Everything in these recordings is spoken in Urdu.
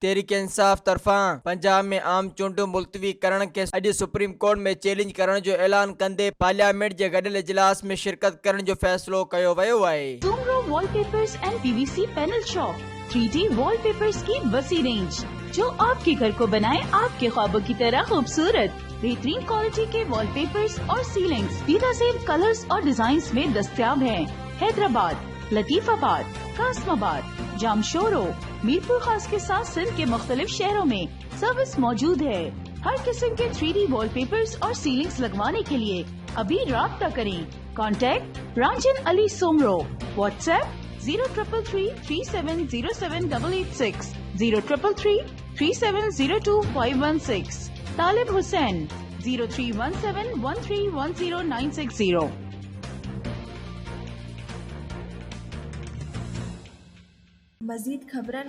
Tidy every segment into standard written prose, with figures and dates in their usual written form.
تحریک انصاف طرفان پنجاب میں عام چونڈوں ملتوی کرن کے اج سپریم کورٹ میں چیلنج کرن جو اعلان کندے پارلیامنٹ جے گڈل اجلاس میں شرکت کرن جو فیصلو کیو ویو ہے۔ Soomro wallpapers and P V C panel shop 3D وال پیپرز کی وسیع رینج جو آپ کے گھر کو بنائے آپ کے خوابوں کی طرح خوبصورت۔ بہترین کوالٹی کے وال پیپرز اور سیلنگز متنوع کلرز اور ڈیزائنز میں دستیاب ہیں۔ حیدرآباد، لطیف آباد، قاسم آباد، جامشورو، میرپور خاص کے ساتھ سندھ کے مختلف شہروں میں سروس موجود ہے۔ ہر قسم کے 3D وال پیپرز اور سیلنگز لگوانے کے لیے ابھی رابطہ کریں۔ کانٹیکٹ رانجن علی سومرو، واٹس ایپ 0333370786 03333702 طالب حسین 0317131090۔ مزید خبرن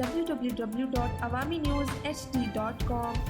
www.awamiNewsHD.com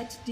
HD।